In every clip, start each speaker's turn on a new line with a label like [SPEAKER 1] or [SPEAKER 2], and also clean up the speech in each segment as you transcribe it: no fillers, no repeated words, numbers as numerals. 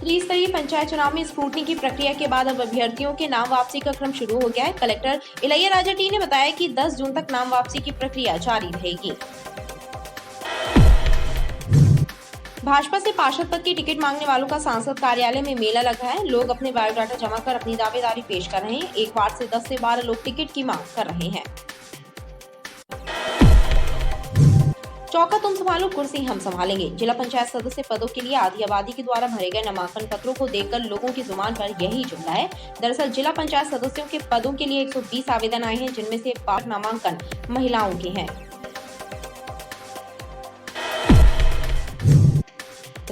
[SPEAKER 1] त्रिस्तरीय पंचायत चुनाव में स्क्रूटनी की प्रक्रिया के बाद अब अभ्यर्थियों के नाम वापसी का क्रम शुरू हो गया है। कलेक्टर इलैयाराजा टी ने बताया कि 10 जून तक नाम वापसी की प्रक्रिया जारी रहेगी। भाजपा से पार्षद पद की टिकट मांगने वालों का सांसद कार्यालय में मेला लगा है। लोग अपने बायोडाटा जमा कर अपनी दावेदारी पेश कर रहे हैं। एक वार्ड से 10 से 12 लोग टिकट की मांग कर रहे हैं। चौका तुम संभालो, कुर्सी हम संभालेंगे। जिला पंचायत सदस्य पदों के लिए आधी आबादी के द्वारा भरे गए नामांकन पत्रों को देखकर लोगों की जुबान पर यही जुमला है। दरअसल जिला पंचायत सदस्यों के पदों के लिए 120 आवेदन आए हैं, जिनमें से 12 नामांकन महिलाओं के हैं।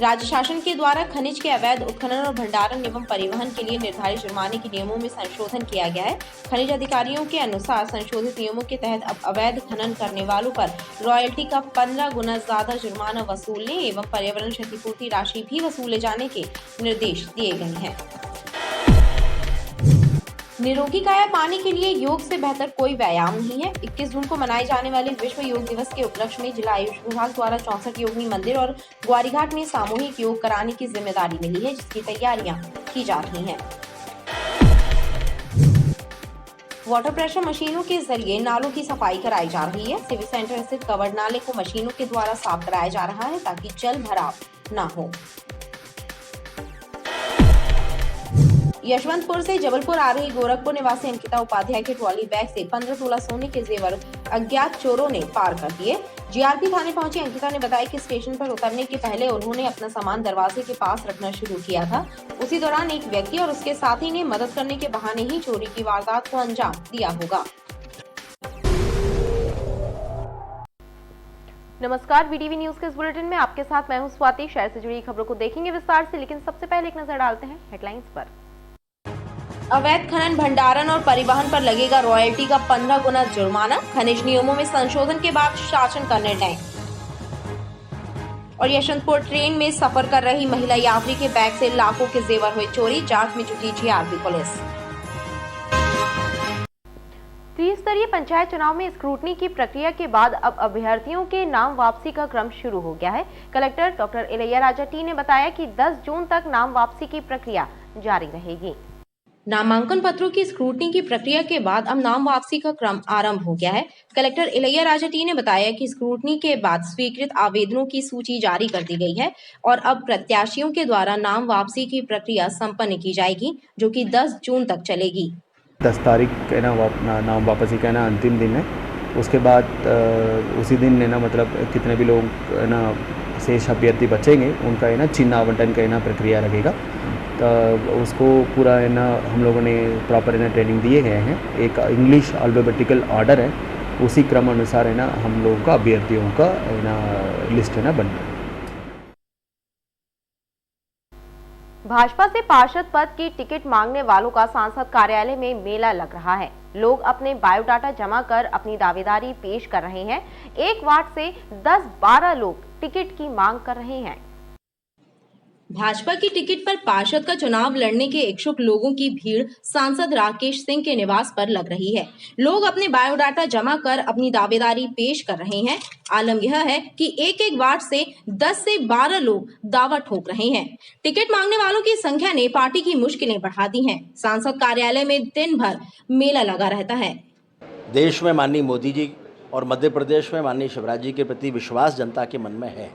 [SPEAKER 1] राज्य शासन के द्वारा खनिज के अवैध उत्खनन और भंडारण एवं परिवहन के लिए निर्धारित जुर्माने के नियमों में संशोधन किया गया है। खनिज अधिकारियों के अनुसार संशोधित नियमों के तहत अब अवैध खनन करने वालों पर रॉयल्टी का 15 गुना ज्यादा जुर्माना वसूलने एवं पर्यावरण क्षतिपूर्ति राशि भी वसूले जाने के निर्देश दिए गए हैं। निरोगी काया पाने के लिए योग से बेहतर कोई व्यायाम नहीं है। 21 जून को मनाए जाने वाले विश्व योग दिवस के उपलक्ष्य में जिला आयुष विभाग द्वारा 64 योगिनी मंदिर और ग्वारीघाट में सामूहिक योग कराने की जिम्मेदारी मिली है, जिसकी तैयारियां की जा रही हैं। वाटर प्रेशर मशीनों के जरिए नालों की सफाई कराई जा रही है। सिविल सेंटर स्थित कवर्ड नाले को मशीनों के द्वारा साफ कराया जा रहा है ताकि जल भराव न हो। यशवंतपुर से जबलपुर आ रही गोरखपुर निवासी अंकिता उपाध्याय के ट्रॉली बैग से 15 तोला सोने के जेवर अज्ञात चोरों ने पार कर दिए। जीआरपी थाने पहुंची अंकिता ने बताया कि स्टेशन पर उतरने के पहले उन्होंने अपना सामान दरवाजे के पास रखना शुरू किया था। उसी दौरान एक व्यक्ति और उसके साथी ने मदद करने के बहाने ही चोरी की वारदात को अंजाम दिया होगा।
[SPEAKER 2] नमस्कार, वीटीवी न्यूज के इस बुलेटिन में आपके साथ मैं हूं स्वाति। शहर से जुड़ी खबरों को देखेंगे विस्तार से, लेकिन सबसे पहले एक नजर डालते हैं हेडलाइंस पर।
[SPEAKER 1] अवैध खनन भंडारण और परिवहन पर लगेगा रॉयल्टी का 15 गुना जुर्माना। खनिज नियमों में संशोधन के बाद शासन का निर्णय। और यशवंतपुर ट्रेन में सफर कर रही महिला यात्री के बैग से लाखों के जेवर हुए चोरी, जांच में जुटी जीआरपी पुलिस।
[SPEAKER 2] त्रिस्तरीय पंचायत चुनाव में स्क्रूटनी की प्रक्रिया के बाद अब अभ्यर्थियों के नाम वापसी का क्रम शुरू हो गया है। कलेक्टर डॉक्टर इलैयाराजा टी ने बताया कि 10 जून तक नाम वापसी की प्रक्रिया जारी रहेगी।
[SPEAKER 1] नामांकन पत्रों की स्क्रूटनी की प्रक्रिया के बाद अब नाम वापसी का क्रम आरंभ हो गया है। कलेक्टर इलैयाराजा टी ने बताया कि स्क्रूटनी के बाद स्वीकृत आवेदनों की सूची जारी कर दी गई है और अब प्रत्याशियों के द्वारा नाम वापसी की प्रक्रिया संपन्न की जाएगी, जो कि 10 जून तक चलेगी।
[SPEAKER 3] 10 तारीख है ना नाम वापसी का ना अंतिम दिन है। उसके बाद उसी दिन है ना मतलब कितने भी लोग है ना शेष अभ्यर्थी बचेंगे उनका है ना चिन्ह आवंटन का है ना प्रक्रिया लगेगा। तो उसको पूरा है ना हम लोगों ने प्रॉपर है ना ट्रेनिंग दिए गए हैं। एक इंग्लिश अल्फ़ाबेटिकल ऑर्डर है, उसी क्रम अनुसार है ना हम लोगों का अभ्यर्थियों का है ना लिस्ट है ना बनना है।
[SPEAKER 2] भाजपा से पार्षद पद की टिकट मांगने वालों का सांसद कार्यालय में मेला लग रहा है। लोग अपने बायोडाटा जमा कर अपनी दावेदारी पेश कर रहे हैं। एक वार्ड से 10-12 लोग टिकट की मांग कर रहे हैं।
[SPEAKER 1] भाजपा की टिकट पर पार्षद का चुनाव लड़ने के इच्छुक लोगों की भीड़ सांसद राकेश सिंह के निवास पर लग रही है। लोग अपने बायोडाटा जमा कर अपनी दावेदारी पेश कर रहे हैं। आलम यह है कि एक वार्ड से 10 से 12 लोग दावा ठोक रहे हैं। टिकट मांगने वालों की संख्या ने पार्टी की मुश्किलें बढ़ा दी हैं। सांसद कार्यालय में दिन भर मेला लगा रहता है।
[SPEAKER 4] देश में माननीय मोदी जी और मध्य प्रदेश में माननीय शिवराज जी के प्रति विश्वास जनता के मन में है,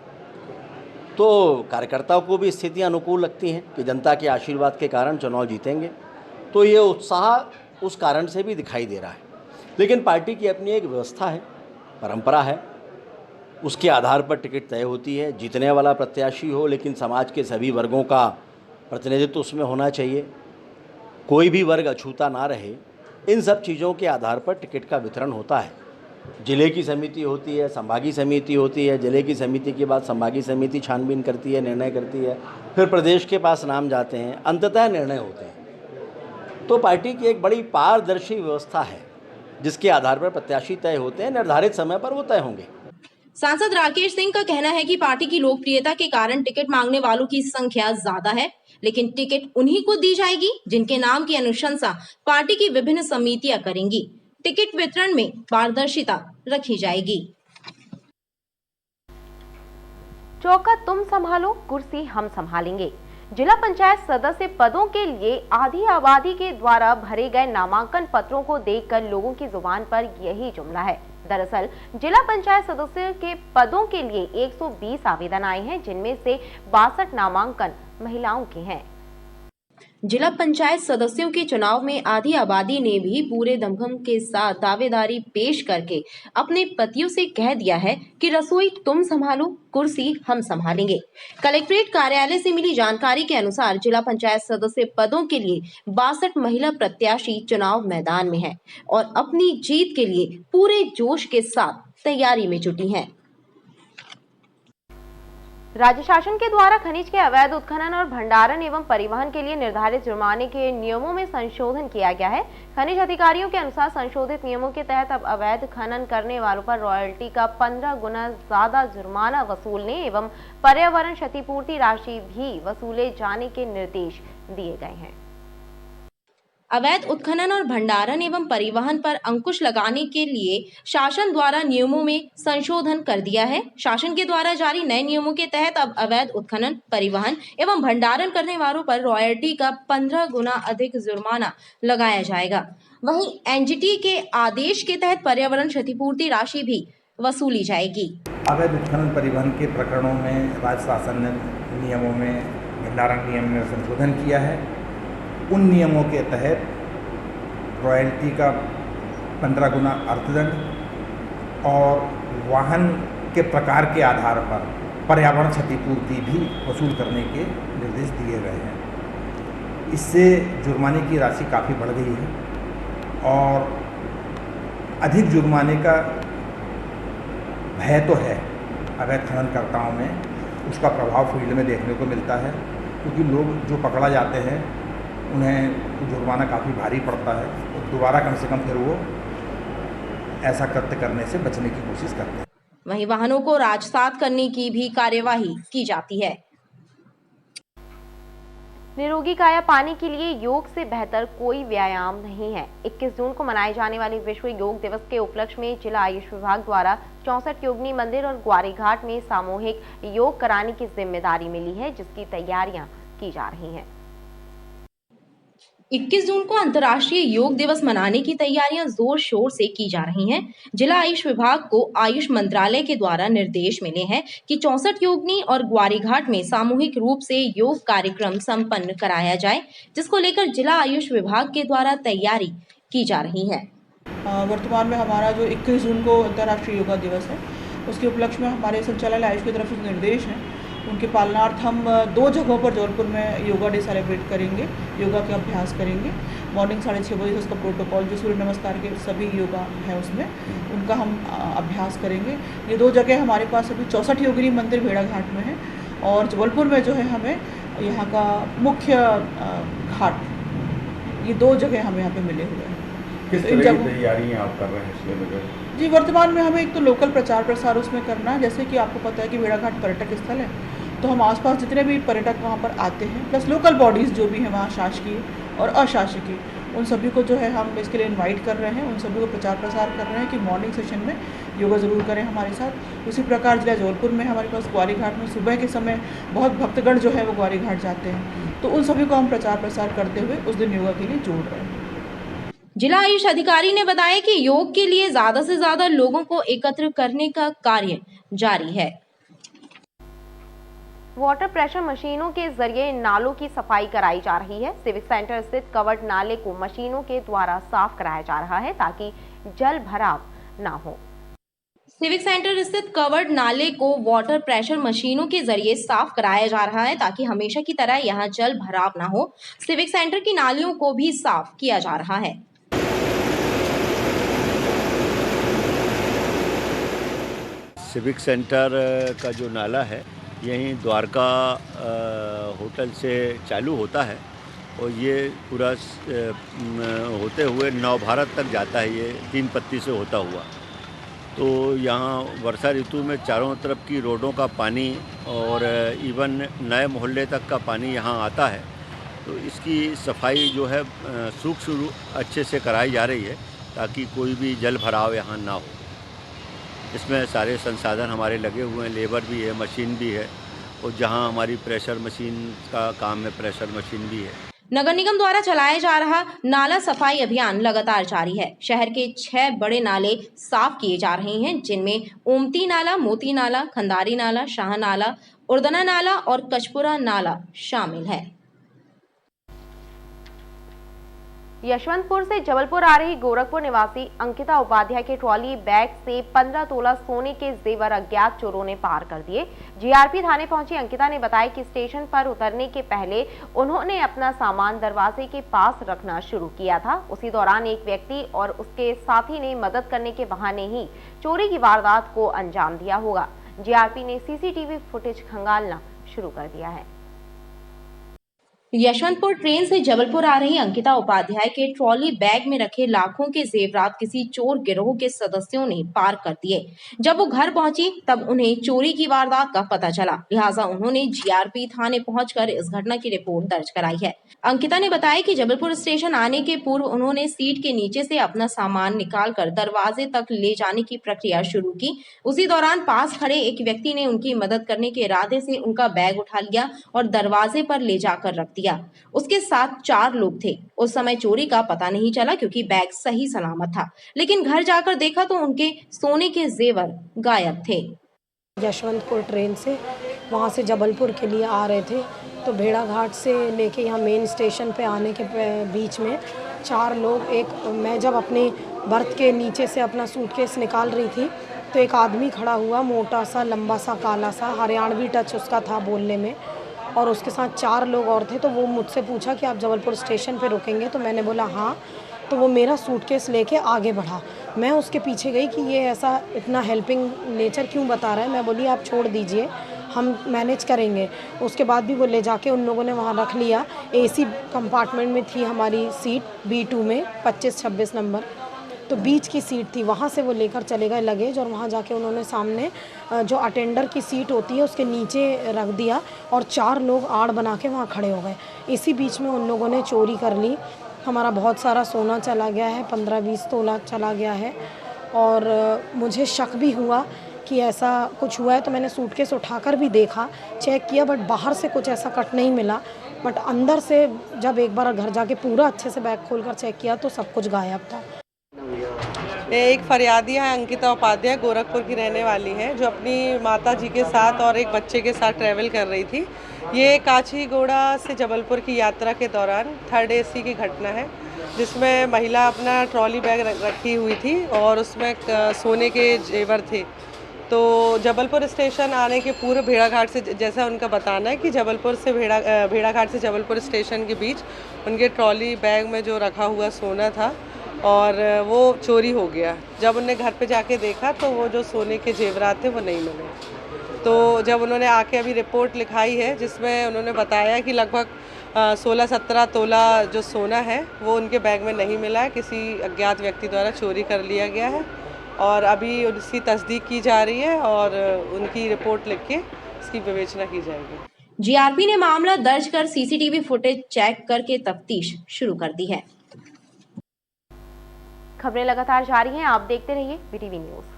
[SPEAKER 4] तो कार्यकर्ताओं को भी स्थितियां अनुकूल लगती हैं कि जनता के आशीर्वाद के कारण चुनाव जीतेंगे, तो ये उत्साह उस कारण से भी दिखाई दे रहा है। लेकिन पार्टी की अपनी एक व्यवस्था है, परंपरा है, उसके आधार पर टिकट तय होती है। जीतने वाला प्रत्याशी हो, लेकिन समाज के सभी वर्गों का प्रतिनिधित्व उसमें होना चाहिए, कोई भी वर्ग अछूता ना रहे। इन सब चीज़ों के आधार पर टिकट का वितरण होता है। जिले की समिति होती है, संभागीय समिति होती है, जिले की समिति के बाद संभागीय समिति छानबीन करती है, निर्णय करती है, फिर प्रदेश के पास नाम जाते हैं, अंततः निर्णय होते हैं। तो पार्टी की एक बड़ी पारदर्शी व्यवस्था है, जिसके आधार पर प्रत्याशी तय होते हैं। निर्धारित समय पर वो तय होंगे।
[SPEAKER 1] सांसद राकेश सिंह का कहना है कि पार्टी की लोकप्रियता के कारण टिकट मांगने वालों की संख्या ज्यादा है, लेकिन टिकट उन्हीं को दी जाएगी जिनके नाम की अनुशंसा पार्टी की विभिन्न समितियां करेंगी। टिकट वितरण में पारदर्शिता रखी जाएगी।
[SPEAKER 2] चौका तुम संभालो, कुर्सी हम संभालेंगे। जिला पंचायत सदस्य पदों के लिए आधी आबादी के द्वारा भरे गए नामांकन पत्रों को देखकर लोगों की जुबान पर यही जुमला है। दरअसल जिला पंचायत सदस्य के पदों के लिए 120 आवेदन आए हैं, जिनमें से 62 नामांकन महिलाओं के हैं।
[SPEAKER 1] जिला पंचायत सदस्यों के चुनाव में आधी आबादी ने भी पूरे दमखम के साथ दावेदारी पेश करके अपने पतियों से कह दिया है कि रसोई तुम संभालो, कुर्सी हम संभालेंगे। कलेक्ट्रेट कार्यालय से मिली जानकारी के अनुसार जिला पंचायत सदस्य पदों के लिए 62 महिला प्रत्याशी चुनाव मैदान में हैं और अपनी जीत के लिए पूरे जोश के साथ तैयारी में जुटी हैं।
[SPEAKER 2] राज्य शासन के द्वारा खनिज के अवैध उत्खनन और भंडारण एवं परिवहन के लिए निर्धारित जुर्माने के नियमों में संशोधन किया गया है। खनिज अधिकारियों के अनुसार संशोधित नियमों के तहत अब अवैध खनन करने वालों पर रॉयल्टी का 15 गुना ज्यादा जुर्माना वसूलने एवं पर्यावरण क्षतिपूर्ति राशि भी वसूले जाने के निर्देश दिए गए हैं।
[SPEAKER 1] अवैध उत्खनन और भंडारण एवं परिवहन पर अंकुश लगाने के लिए शासन द्वारा नियमों में संशोधन कर दिया है। शासन के द्वारा जारी नए नियमों के तहत अब अवैध उत्खनन, परिवहन एवं भंडारण करने वालों पर रॉयल्टी का 15 गुना अधिक जुर्माना लगाया जाएगा। वहीं एनजीटी के आदेश के तहत पर्यावरण क्षतिपूर्ति राशि भी वसूली जाएगी।
[SPEAKER 5] अवैध उत्खनन परिवहन के प्रकरणों में राज्य शासन ने नियमों में भंडारण नियम में संशोधन किया है। उन नियमों के तहत रॉयल्टी का 15 गुना अर्थदंड और वाहन के प्रकार के आधार पर पर्यावरण क्षतिपूर्ति भी वसूल करने के निर्देश दिए गए हैं। इससे जुर्माने की राशि काफ़ी बढ़ गई है और अधिक जुर्माने का भय तो है अवैध खननकर्ताओं में, उसका प्रभाव फील्ड में देखने को मिलता है, क्योंकि लोग जो पकड़ा जाते हैं उन्हें जुर्माना काफ़ी भारी पड़ता है और दोबारा कम से कम फिर वो ऐसा कृत्य करने से बचने की कोशिश करते हैं।
[SPEAKER 1] वहीं वाहनों को राजसात करने की भी कार्यवाही की जाती है।
[SPEAKER 2] निरोगी काया पाने के लिए योग से बेहतर कोई व्यायाम नहीं है। 21 जून को मनाए जाने वाले विश्व योग दिवस के उपलक्ष्य में जिला आयुष विभाग द्वारा 64 योगिनी मंदिर और ग्वारी घाट में सामूहिक योग कराने की जिम्मेदारी मिली है, जिसकी तैयारियां की जा रही हैं।
[SPEAKER 1] 21 जून को अंतर्राष्ट्रीय योग दिवस मनाने की तैयारियां जोर शोर से की जा रही हैं। जिला आयुष विभाग को आयुष मंत्रालय के द्वारा निर्देश मिले हैं कि 64 योगिनी और ग्वारी घाट में सामूहिक रूप से योग कार्यक्रम संपन्न कराया जाए, जिसको लेकर जिला आयुष विभाग के द्वारा तैयारी की जा रही है।
[SPEAKER 6] वर्तमान में हमारा जो 21 जून को अंतर्राष्ट्रीय योगा दिवस है, उसके उपलक्ष्य में हमारे संचालनालय आयुष की तरफ से निर्देश हैं, उनके पालनार्थ हम 2 जगहों पर जबलपुर में योगा डे सेलिब्रेट करेंगे, योगा के अभ्यास करेंगे। मॉर्निंग 6:30 बजे उसका प्रोटोकॉल जो सूर्य नमस्कार के सभी योगा है उसमें उनका हम अभ्यास करेंगे। ये 2 जगह हमारे पास अभी 64 योगिनी मंदिर भेड़ा घाट में है और जबलपुर में जो है हमें यहाँ का मुख्य घाट, ये 2 जगह हमें यहाँ पे मिले हुए हैं।
[SPEAKER 5] किस तरह की तैयारियाँ आप कर रहे हैं इसके बगैर?
[SPEAKER 6] जी, वर्तमान में हमें एक तो लोकल प्रचार प्रसार उसमें करना है, जैसे कि आपको पता है कि भेड़ा घाट पर्यटक स्थल है, तो हम आसपास जितने भी पर्यटक वहाँ पर आते हैं प्लस लोकल बॉडीज़ जो भी हैं वहाँ शासकीय और अशासकीय, उन सभी को जो है हम इसके लिए इनवाइट कर रहे हैं, उन सभी को प्रचार प्रसार कर रहे हैं कि मॉर्निंग सेशन में योगा ज़रूर करें हमारे साथ। उसी प्रकार जिला जबलपुर में हमारे पास ग्वारी घाट में सुबह के समय बहुत भक्तगण जो है वो ग्वारी घाट जाते हैं, तो उन सभी को हम प्रचार प्रसार करते हुए उस दिन योगा के लिए जोड़ रहे हैं।
[SPEAKER 1] जिला आयुष अधिकारी ने बताया कि योग के लिए ज्यादा से ज्यादा लोगों को एकत्र करने का कार्य जारी है।
[SPEAKER 2] वाटर प्रेशर मशीनों के जरिए नालों की सफाई कराई जा रही है। सिविक सेंटर स्थित कवर्ड नाले को मशीनों के द्वारा साफ कराया जा रहा है ताकि जल भराव ना हो।
[SPEAKER 1] सिविक सेंटर स्थित कवर्ड नाले को वाटर प्रेशर मशीनों के जरिए साफ कराया जा रहा है ताकि हमेशा की तरह यहां जल भराव ना हो। सिविक सेंटर की नालियों को भी साफ किया जा रहा है।
[SPEAKER 7] सिविक सेंटर का जो नाला है यहीं द्वारका होटल से चालू होता है और ये पूरा होते हुए नव भारत तक जाता है। ये 3 पत्ती से होता हुआ तो यहाँ वर्षा ऋतु में चारों तरफ की रोडों का पानी और इवन नए मोहल्ले तक का पानी यहाँ आता है, तो इसकी सफाई जो है सूक्ष्म अच्छे से कराई जा रही है ताकि कोई भी जल भराव यहाँ ना हो। इसमें सारे संसाधन हमारे लगे हुए हैं, लेबर भी है, मशीन भी है और जहाँ हमारी प्रेशर मशीन का काम है, प्रेशर मशीन भी है।
[SPEAKER 1] नगर निगम द्वारा चलाया जा रहा नाला सफाई अभियान लगातार जारी है। शहर के 6 बड़े नाले साफ किए जा रहे हैं, जिनमें ओमती नाला, मोती नाला, खंदारी नाला, शाह नाला, उर्दना नाला और कचपुरा नाला शामिल है।
[SPEAKER 2] यशवंतपुर से जबलपुर आ रही गोरखपुर निवासी अंकिता उपाध्याय के ट्रॉली बैग से 15 तोला सोने के जेवर अज्ञात चोरों ने पार कर दिए। जीआरपी थाने पहुंची अंकिता ने बताया कि स्टेशन पर उतरने के पहले उन्होंने अपना सामान दरवाजे के पास रखना शुरू किया था। उसी दौरान एक व्यक्ति और उसके साथी ने मदद करने के बहाने ही चोरी की वारदात को अंजाम दिया होगा। जीआरपी ने सीसीटीवी फुटेज खंगालना शुरू कर दिया है।
[SPEAKER 1] यशवंतपुर ट्रेन से जबलपुर आ रही अंकिता उपाध्याय के ट्रॉली बैग में रखे लाखों के जेवरात किसी चोर गिरोह के सदस्यों ने पार कर दिए। जब वो घर पहुंची तब उन्हें चोरी की वारदात का पता चला, लिहाजा उन्होंने जीआरपी थाने पहुंचकर इस घटना की रिपोर्ट दर्ज कराई है। अंकिता ने बताया कि जबलपुर स्टेशन आने के पूर्व उन्होंने सीट के नीचे से अपना सामान निकालकर दरवाजे तक ले जाने की प्रक्रिया शुरू की। उसी दौरान पास खड़े एक व्यक्ति ने उनकी मदद करने के इरादे से उनका बैग उठा लिया और दरवाजे पर ले जाकर रख दिया। उसके साथ 4 लोग थे। उस समय चोरी का पता नहीं चला क्योंकि बैग सही सलामत था, लेकिन घर जाकर देखा तो उनके सोने के जेवर गायब थे।
[SPEAKER 8] यशवंतपुर ट्रेन से वहाँ से जबलपुर के लिए आ रहे थे, तो भेड़ाघाट से लेके यहाँ मेन स्टेशन पे आने के बीच में 4 लोग, मैं जब अपने बर्थ के नीचे से अपना सूटकेस निकाल रही थी तो एक आदमी खड़ा हुआ, मोटा सा, लंबा सा, काला सा, हरियाणवी टच उसका था बोलने में, और उसके साथ 4 लोग और थे। तो वो मुझसे पूछा कि आप जबलपुर स्टेशन पे रुकेंगे, तो मैंने बोला हाँ। तो वो मेरा सूटकेस लेके आगे बढ़ा। मैं उसके पीछे गई कि ये ऐसा इतना हेल्पिंग नेचर क्यों बता रहा है। मैं बोली आप छोड़ दीजिए, हम मैनेज करेंगे। उसके बाद भी वो ले जाके उन लोगों ने वहाँ रख लिया। एसी कंपार्टमेंट में थी हमारी सीट B2 में 25-26 नंबर, तो बीच की सीट थी, वहाँ से वो लेकर चले गए लगेज, और वहाँ जाके उन्होंने सामने जो अटेंडर की सीट होती है उसके नीचे रख दिया, और 4 लोग आड़ बना के वहाँ खड़े हो गए। इसी बीच में उन लोगों ने चोरी कर ली। हमारा बहुत सारा सोना चला गया है, 15-20 तोला चला गया है, और मुझे शक भी हुआ कि ऐसा कुछ हुआ है। तो मैंने सूटकेस उठाकर भी देखा, चेक किया, बट बाहर से कुछ ऐसा कट नहीं मिला। बट अंदर से जब एक बार घर जाके पूरा अच्छे से बैग खोलकर चेक किया तो सब कुछ गायब था।
[SPEAKER 9] एक फरियादी है अंकिता उपाध्याय, गोरखपुर की रहने वाली है, जो अपनी माता जी के साथ और एक बच्चे के साथ ट्रैवल कर रही थी। ये काचीगुड़ा से जबलपुर की यात्रा के दौरान 3rd AC की घटना है, जिसमें महिला अपना ट्रॉली बैग रखी हुई थी और उसमें सोने के जेवर थे। तो जबलपुर स्टेशन आने के पूर्व भेड़ाघाट से, जैसा उनका बताना है कि जबलपुर से भेड़ाघाट से जबलपुर स्टेशन के बीच उनके ट्रॉली बैग में जो रखा हुआ सोना था और वो चोरी हो गया। जब उन्होंने घर पे जाके देखा तो वो जो सोने के जेवरात थे वो नहीं मिले। तो जब उन्होंने आके अभी रिपोर्ट लिखाई है, जिसमें उन्होंने बताया कि लगभग 16-17 तोला जो सोना है वो उनके बैग में नहीं मिला है, किसी अज्ञात व्यक्ति द्वारा चोरी कर लिया गया है, और अभी उसकी तस्दीक की जा रही है और उनकी रिपोर्ट लिख के इसकी विवेचना की जाएगी।
[SPEAKER 1] जीआरपी ने मामला दर्ज कर सीसीटीवी फुटेज चेक करके तफ्तीश शुरू कर दी है।
[SPEAKER 2] खबरें लगातार जारी हैं, आप देखते रहिए BTV न्यूज़।